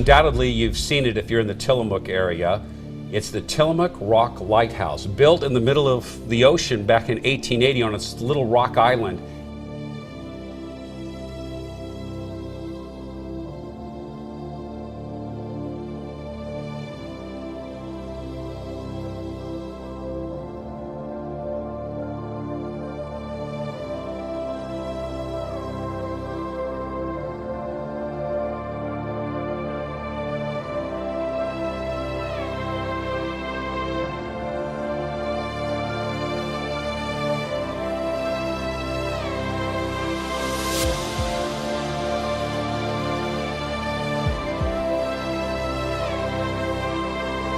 Undoubtedly, you've seen it if you're in the Tillamook area. It's the Tillamook Rock Lighthouse, built in the middle of the ocean back in 1880 on its little rock island.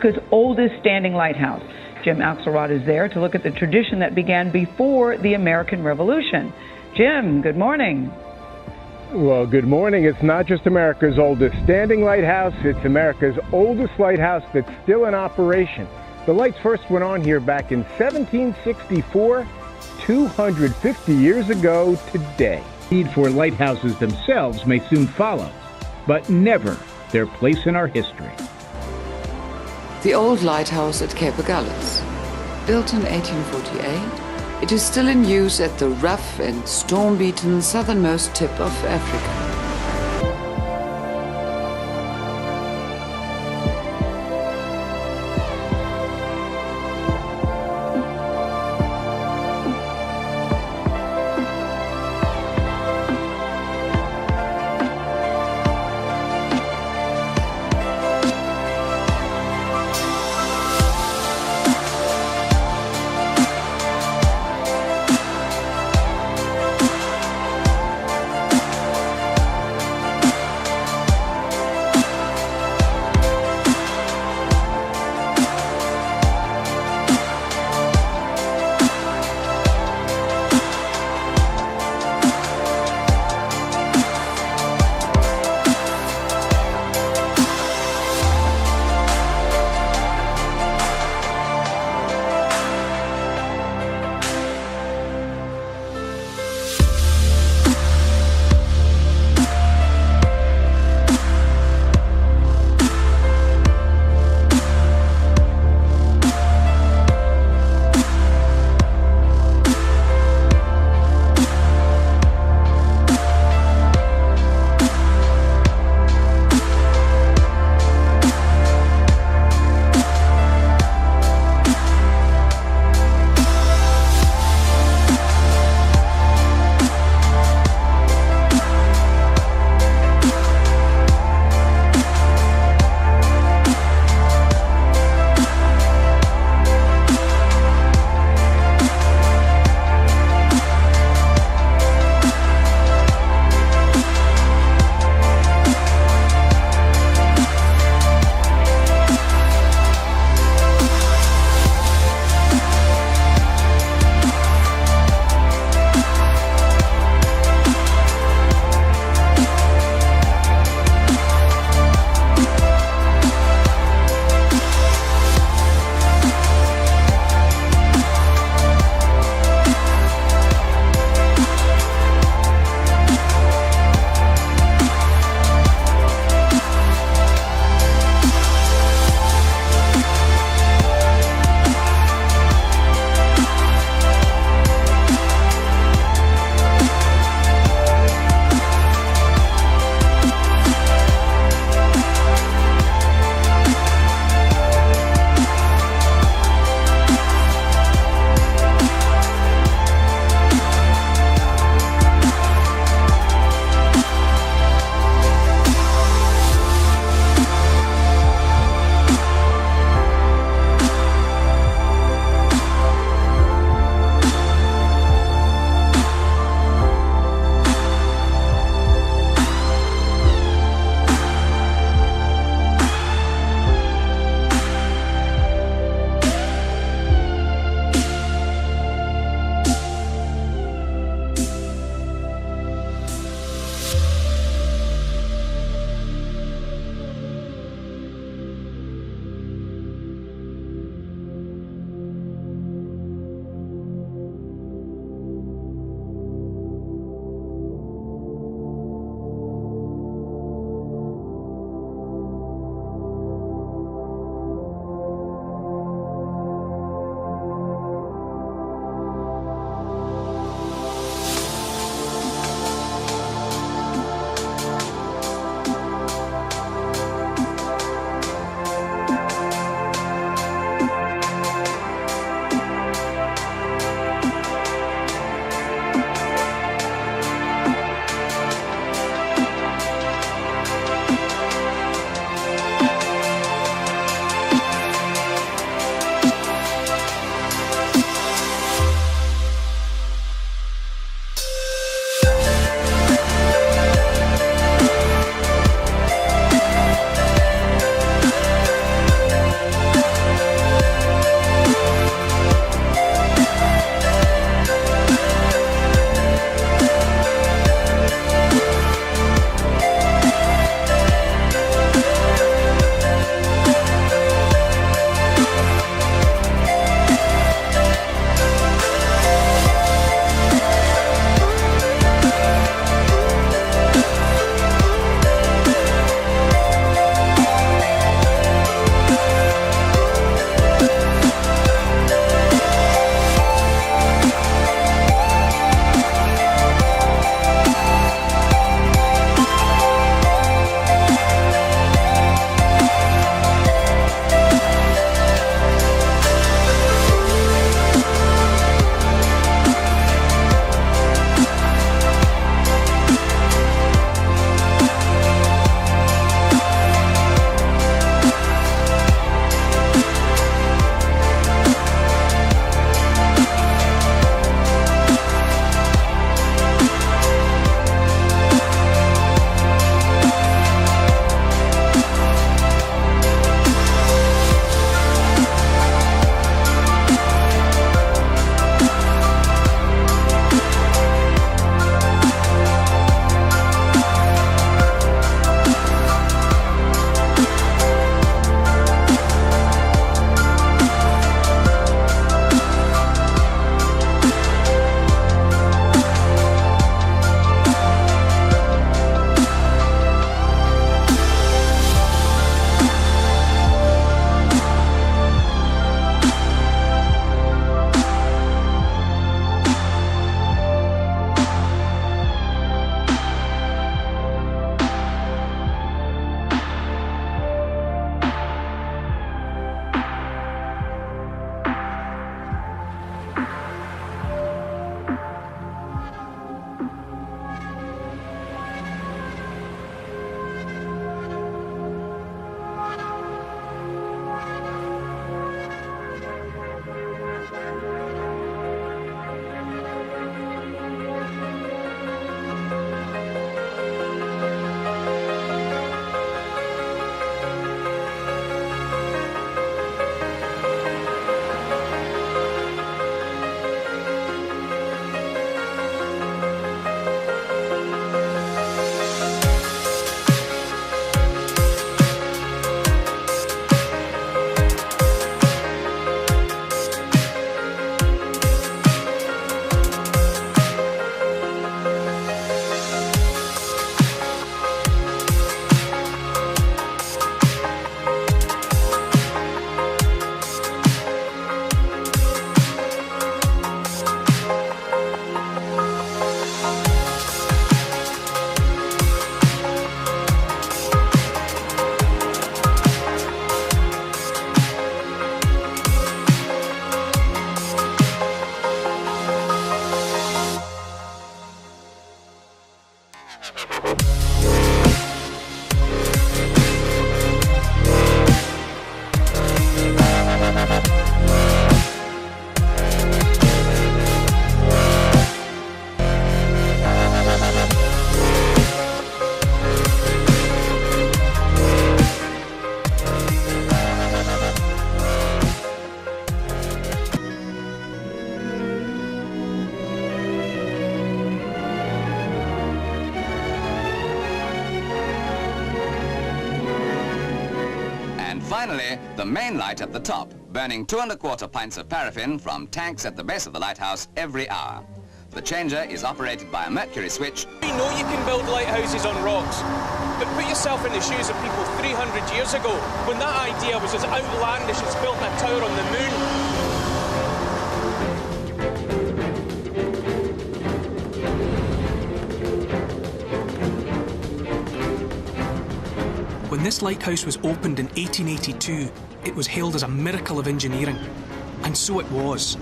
America's oldest standing lighthouse. Jim Axelrod is there to look at the tradition that began before the American Revolution. Jim, good morning. Well, good morning. It's not just America's oldest standing lighthouse, it's America's oldest lighthouse that's still in operation. The lights first went on here back in 1764, 250 years ago today. Need for lighthouses themselves may soon follow, but never their place in our history. The old lighthouse at Cape Agulhas. Built in 1848, it is still in use at the rough and storm-beaten southernmost tip of Africa. Finally, the main light at the top, burning 2 1/4 pints of paraffin from tanks at the base of the lighthouse every hour. The changer is operated by a mercury switch. We know you can build lighthouses on rocks, but put yourself in the shoes of people 300 years ago, when that idea was as outlandish as building a tower on the moon. When this lighthouse was opened in 1882, it was hailed as a miracle of engineering. And so it was.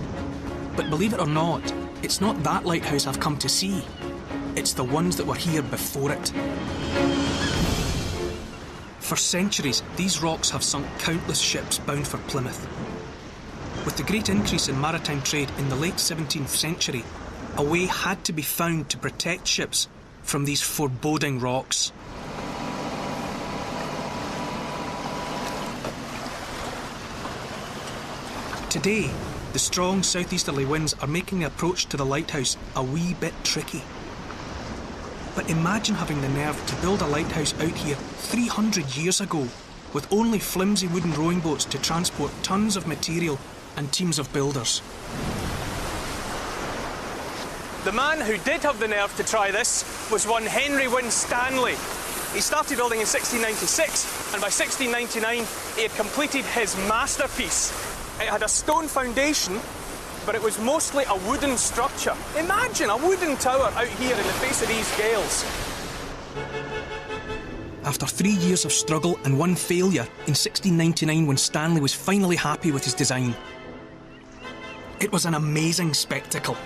But believe it or not, it's not that lighthouse I've come to see. It's the ones that were here before it. For centuries, these rocks have sunk countless ships bound for Plymouth. With the great increase in maritime trade in the late 17th century, a way had to be found to protect ships from these foreboding rocks. Today, the strong southeasterly winds are making the approach to the lighthouse a wee bit tricky. But imagine having the nerve to build a lighthouse out here 300 years ago, with only flimsy wooden rowing boats to transport tons of material and teams of builders. The man who did have the nerve to try this was one Henry Winstanley. He started building in 1696, and by 1699 he had completed his masterpiece. It had a stone foundation, but it was mostly a wooden structure. Imagine a wooden tower out here in the face of these gales. After 3 years of struggle and one failure in 1699, when Stanley was finally happy with his design. It was an amazing spectacle.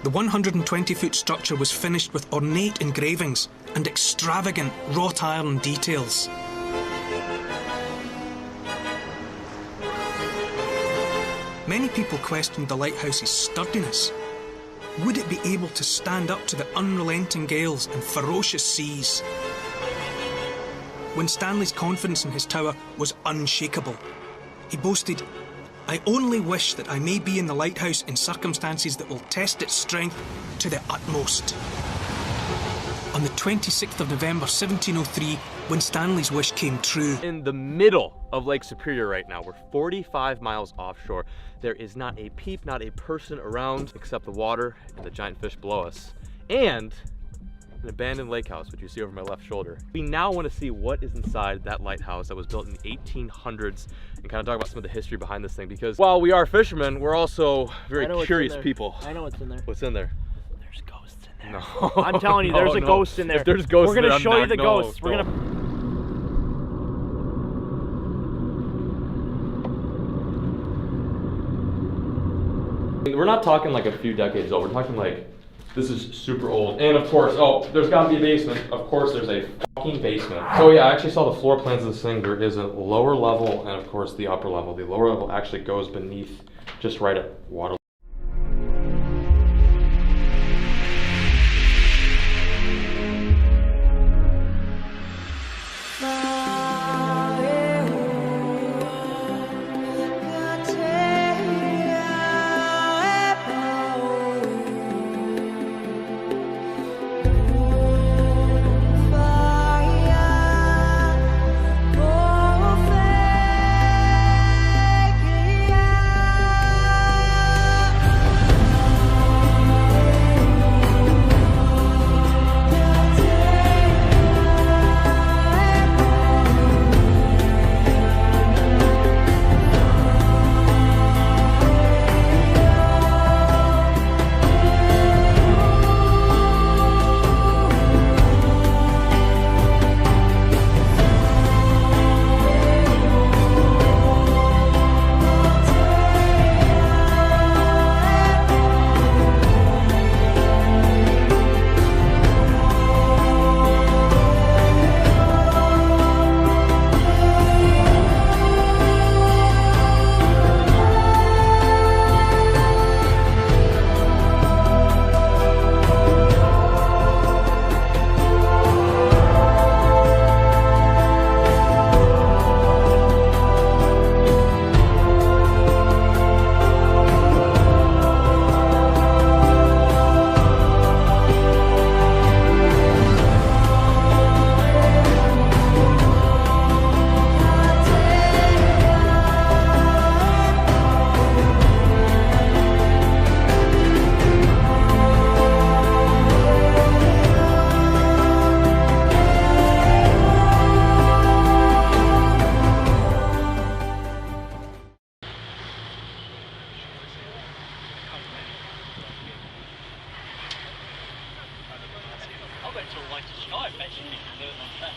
The 120-foot structure was finished with ornate engravings and extravagant wrought iron details. Many people questioned the lighthouse's sturdiness. Would it be able to stand up to the unrelenting gales and ferocious seas? When Stanley's confidence in his tower was unshakable, he boasted, "I only wish that I may be in the lighthouse in circumstances that will test its strength to the utmost." On the 26th of November 1703, Winstanley's wish came true. In the middle of Lake Superior right now, we're 45 miles offshore. There is not a peep, not a person around except the water and the giant fish below us. And an abandoned lake house, which you see over my left shoulder. We now want to see what is inside that lighthouse that was built in the 1800s and kind of talk about some of the history behind this thing, because while we are fishermen, we're also very curious people. I know what's in there. What's in there? There's ghosts in there. No. I'm telling you, there's a ghost in there. If there's ghosts We're gonna in there, show you the ghosts. No. We're gonna. We're not talking like a few decades old. We're talking like, this is super old. And of course, oh, there's gotta be a basement. Of course, there's a fucking basement. So yeah, I actually saw the floor plans of this thing. There is a lower level and of course the upper level. The lower level actually goes beneath, just right at water. I went to a white sky, basically, on track.